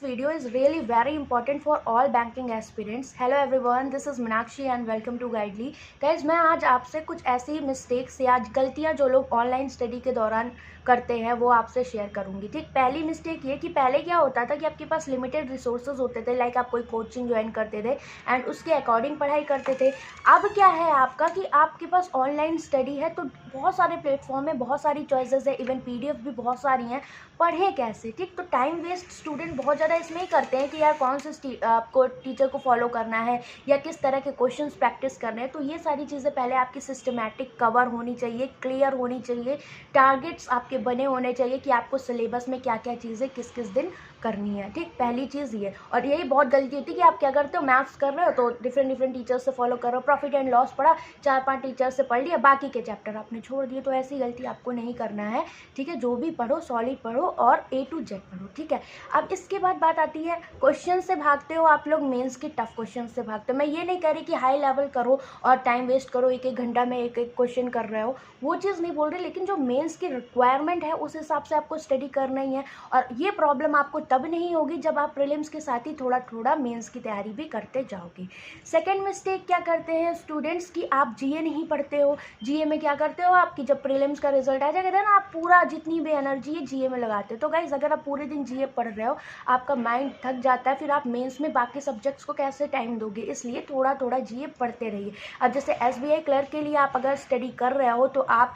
Video is really very important for all banking aspirants. Hello everyone, this is Meenakshi and welcome to Guidely. Guys, मैं आज आपसे कुछ ऐसी mistakes या गलतियां जो लोग ऑनलाइन स्टडी के दौरान करते हैं वो आपसे शेयर करूंगी। ठीक, पहली मिस्टेक ये कि पहले क्या होता था कि आपके पास लिमिटेड रिसोर्सेज होते थे, लाइक आप कोई कोचिंग ज्वाइन करते थे एंड उसके अकॉर्डिंग पढ़ाई करते थे। अब क्या है आपका कि आपके पास ऑनलाइन स्टडी है तो बहुत सारे प्लेटफॉर्म है, बहुत सारी चॉइसेस है, इवन PDF भी बहुत सारी हैं। पढ़ें कैसे? ठीक, तो टाइम वेस्ट स्टूडेंट बहुत ज़्यादा इसमें ही करते हैं कि यार कौन से आपको टीचर को फॉलो करना है या किस तरह के क्वेश्चंस प्रैक्टिस करने हैं। तो ये सारी चीज़ें पहले आपकी सिस्टमैटिक कवर होनी चाहिए, क्लियर होनी चाहिए, टारगेट्स आपके बने होने चाहिए कि आपको सिलेबस में क्या क्या चीज़ें किस किस दिन करनी है। ठीक, पहली चीज़ ये। और यही बहुत गलती होती है कि आप क्या करते हो, मैथ्स कर रहे हो तो डिफरेंट टीचर्स से फॉलो कर रहे हो, प्रॉफिट एंड लॉस पढ़ा, 4-5 टीचर से पढ़ लिया, बाकी के चैप्टर आपने छोड़ दिए। तो ऐसी गलती आपको नहीं करना है। ठीक है, जो भी पढ़ो सॉलिड पढ़ो और A to Z पढ़ो। ठीक है, अब इसके बाद बात आती है क्वेश्चन से भागते हो आप लोग, मेंस के टफ क्वेश्चन से भागते हो। मैं ये नहीं कह रही कि हाई लेवल करो और टाइम वेस्ट करो, एक घंटा में एक क्वेश्चन कर रहे हो, वो चीज़ नहीं बोल रही, लेकिन जो मेंस की रिक्वायरमेंट है उस हिसाब से आपको स्टडी करना ही है। और ये प्रॉब्लम आपको तब नहीं होगी जब आप प्रीलिम्स के साथ ही थोड़ा थोड़ा मेंस की तैयारी भी करते जाओगे। सेकेंड मिस्टेक क्या करते हैं स्टूडेंट्स की, आप GA नहीं पढ़ते हो। GA में क्या करते हो आपकी जब प्रीलिम्स का रिजल्ट आ जाएगा ना, आप पूरा जितनी भी एनर्जी है GA में लगाते हो। तो गाइज अगर आप पूरे दिन GA पढ़ रहे हो, आपका माइंड थक जाता है, फिर आप मेंस में बाकी सब्जेक्ट्स को कैसे टाइम दोगे? इसलिए थोड़ा थोड़ा GA पढ़ते रहिए। अब जैसे SBI क्लर्क के लिए आप अगर स्टडी कर रहे हो तो आप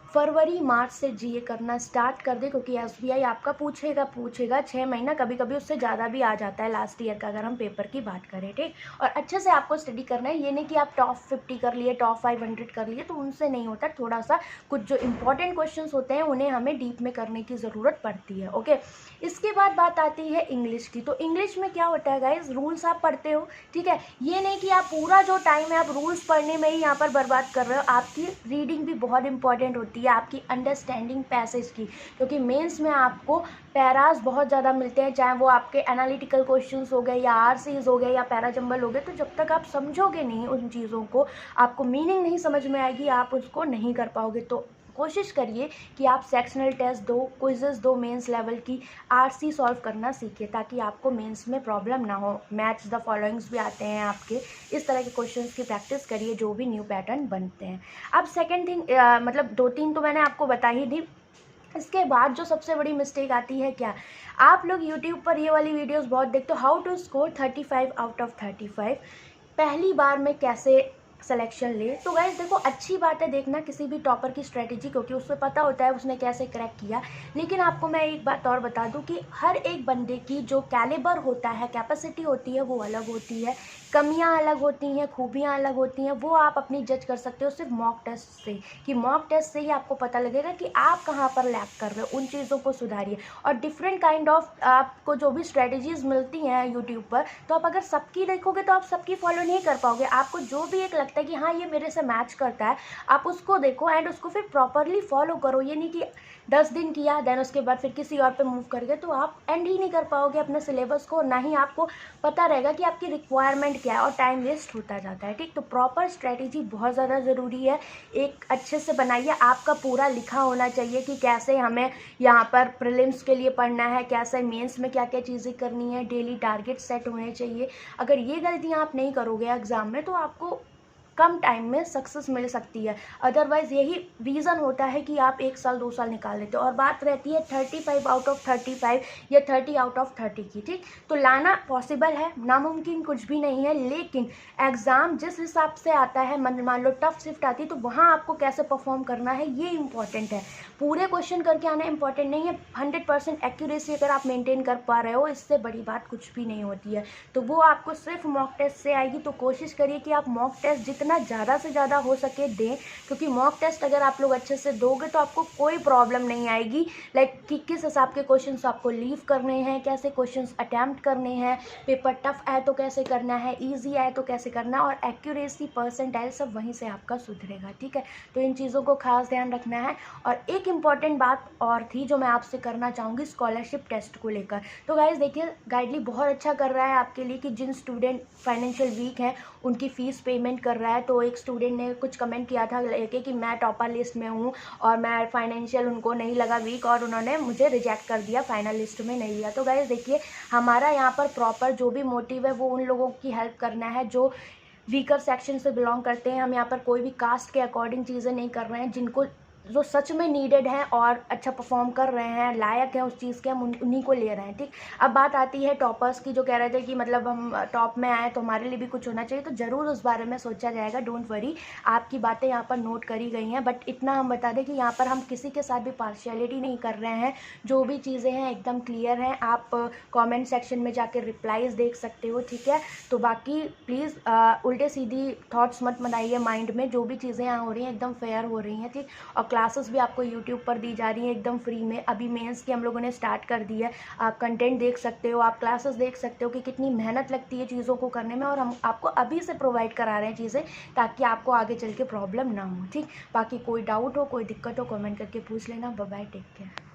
फरवरी मार्च से GA करना स्टार्ट कर दे, क्योंकि SBI आपका पूछेगा 6 महीना, कभी कभी उससे ज़्यादा भी आ जाता है लास्ट ईयर का अगर हम पेपर की बात करें। ठीक, और अच्छे से आपको स्टडी करना है। ये नहीं कि आप टॉप 50 कर लिए, टॉप 500 कर लिए, तो उनसे नहीं होता। थोड़ा सा कुछ जो इंपॉर्टेंट क्वेश्चंस होते हैं उन्हें हमें डीप में करने की ज़रूरत पड़ती है। ओके, इसके बाद बात आती है इंग्लिश की। तो इंग्लिश में क्या होता है गाइज, रूल्स आप पढ़ते हो। ठीक है, ये नहीं कि आप पूरा जो टाइम है आप रूल्स पढ़ने में ही यहाँ पर बर्बाद कर रहे हो। आपकी रीडिंग भी बहुत इंपॉर्टेंट होती है, आपकी अंडरस्टैंडिंग पैसेज की, क्योंकि मेंस में आपको पैराज बहुत ज़्यादा मिलते हैं, चाहे वो आपके एनालिटिकल क्वेश्चंस हो गए या RCs हो गए या पैराजंबल हो गए। तो जब तक आप समझोगे नहीं उन चीज़ों को, आपको मीनिंग नहीं समझ में आएगी, आप उसको नहीं कर पाओगे। तो कोशिश करिए कि आप सेक्शनल टेस्ट दो, क्विजेस दो, मेंस लेवल की RC सॉल्व करना सीखिए ताकि आपको मेंस में प्रॉब्लम ना हो। मैच द फॉलोइंग्स भी आते हैं आपके, इस तरह के क्वेश्चंस की प्रैक्टिस करिए जो भी न्यू पैटर्न बनते हैं। अब सेकेंड थिंग, मतलब 2-3 तो मैंने आपको बता ही दी। इसके बाद जो सबसे बड़ी मिस्टेक आती है, क्या आप लोग यूट्यूब पर ये वाली वीडियोस बहुत देखते हो, how to score 35 out of 35 पहली बार में कैसे सिलेक्शन ले। तो गाइस देखो, अच्छी बात है देखना किसी भी टॉपर की स्ट्रेटेजी, क्योंकि उससे पता होता है उसने कैसे क्रैक किया। लेकिन आपको मैं एक बात और बता दूं कि हर एक बंदे की जो कैलिबर होता है, कैपेसिटी होती है, वो अलग होती है, कमियां अलग होती हैं, खूबियां अलग होती हैं। वो आप अपनी जज कर सकते हो सिर्फ मॉक टेस्ट से, कि मॉक टेस्ट से ही आपको पता लगेगा कि आप कहाँ पर लैक कर रहे हो। उन चीज़ों को सुधारिए। और डिफरेंट काइंड ऑफ आपको जो भी स्ट्रेटेजीज मिलती हैं यूट्यूब पर, तो आप अगर सबकी देखोगे तो आप सबकी फॉलो नहीं कर पाओगे। आपको जो भी एक लगता है कि हाँ ये मेरे से मैच करता है, आप उसको देखो एंड उसको फिर प्रॉपरली फॉलो करो। ये नहीं कि 10 दिन किया देन उसके बाद फिर किसी और पे मूव कर गए, तो आप एंड ही नहीं कर पाओगे अपने सिलेबस को, ना ही आपको पता रहेगा कि आपकी रिक्वायरमेंट क्या है, और टाइम वेस्ट होता जाता है। ठीक, तो प्रॉपर स्ट्रेटेजी बहुत ज़्यादा ज़रूरी है। एक अच्छे से बनाइए, आपका पूरा लिखा होना चाहिए कि कैसे हमें यहाँ पर प्रीलिम्स के लिए पढ़ना है, कैसे मेंस में क्या क्या चीज़ें करनी है, डेली टारगेट सेट होने चाहिए। अगर ये गलतियाँ आप नहीं करोगे एग्ज़ाम में तो आपको कम टाइम में सक्सेस मिल सकती है। अदरवाइज़ यही रीज़न होता है कि आप 1 साल 2 साल निकाल लेते हो। और बात रहती है 35 आउट ऑफ 35 या 30 आउट ऑफ 30 की। ठीक, तो लाना पॉसिबल है, नामुमकिन कुछ भी नहीं है, लेकिन एग्ज़ाम जिस हिसाब से आता है, मान लो टफ शिफ्ट आती है, तो वहाँ आपको कैसे परफॉर्म करना है ये इंपॉर्टेंट है। पूरे क्वेश्चन करके आना इंपॉर्टेंट नहीं है। 100% एक्यूरेसी अगर आप मेंटेन कर पा रहे हो, इससे बड़ी बात कुछ भी नहीं होती है। तो वो आपको सिर्फ मॉक टेस्ट से आएगी। तो कोशिश करिए कि आप मॉक टेस्ट जितना ज़्यादा से ज़्यादा हो सके दें, क्योंकि मॉक टेस्ट अगर आप लोग अच्छे से दोगे तो आपको कोई प्रॉब्लम नहीं आएगी। लाइक कि किस हिसाब के क्वेश्चंस आपको लीव करने हैं, कैसे क्वेश्चंस अटैम्प्ट करने हैं, पेपर टफ आए तो कैसे करना है, ईजी आए तो कैसे करना है, और एक्यूरेसी परसेंटाइल सब वहीं से आपका सुधरेगा। ठीक है, तो इन चीज़ों को खास ध्यान रखना है। और एक इम्पॉर्टेंट बात और थी जो मैं आपसे करना चाहूँगी स्कॉलरशिप टेस्ट को लेकर। तो गाइज देखिए, गाइडली बहुत अच्छा कर रहा है आपके लिए कि जिन स्टूडेंट फाइनेंशियल वीक हैं उनकी फ़ीस पेमेंट कर रहा है। है। तो एक स्टूडेंट ने कुछ कमेंट किया था लेके कि मैं टॉपर लिस्ट में हूँ और मैं फाइनेंशियल उनको नहीं लगा वीक और उन्होंने मुझे रिजेक्ट कर दिया, फाइनल लिस्ट में नहीं लिया। तो गाइस देखिए, हमारा यहाँ पर प्रॉपर जो भी मोटिव है वो उन लोगों की हेल्प करना है जो वीकर सेक्शन से बिलोंग करते हैं। हम यहाँ पर कोई भी कास्ट के अकॉर्डिंग चीज़ें नहीं कर रहे हैं। जिनको जो सच में नीडेड हैं और अच्छा परफॉर्म कर रहे हैं, लायक हैं उस चीज़ के, हम उन्हीं को ले रहे हैं, ठीक। अब बात आती है टॉपर्स की, जो कह रहे थे कि मतलब हम टॉप में आए तो हमारे लिए भी कुछ होना चाहिए। तो ज़रूर उस बारे में सोचा जाएगा, डोंट वरी, आपकी बातें यहाँ पर नोट करी गई हैं। बट इतना हम बता दें कि यहाँ पर हम किसी के साथ भी पार्शियलिटी नहीं कर रहे हैं। जो भी चीज़ें हैं एकदम क्लियर हैं। आप कॉमेंट सेक्शन में जाकर रिप्लाईज देख सकते हो, ठीक है। तो बाकी प्लीज़ उल्टे सीधी थॉट्स मत बनाइए माइंड में। जो भी चीज़ें यहाँ हो रही हैं एकदम फेयर हो रही हैं, ठीक। और क्लासेस भी आपको यूट्यूब पर दी जा रही हैं एकदम फ्री में। अभी मेंस की हम लोगों ने स्टार्ट कर दी है। आप कंटेंट देख सकते हो, आप क्लासेस देख सकते हो कि कितनी मेहनत लगती है चीज़ों को करने में, और हम आपको अभी से प्रोवाइड करा रहे हैं चीज़ें ताकि आपको आगे चल के प्रॉब्लम ना हो, ठीक। बाकी कोई डाउट हो, कोई दिक्कत हो, कमेंट करके पूछ लेना। Bye bye, take care.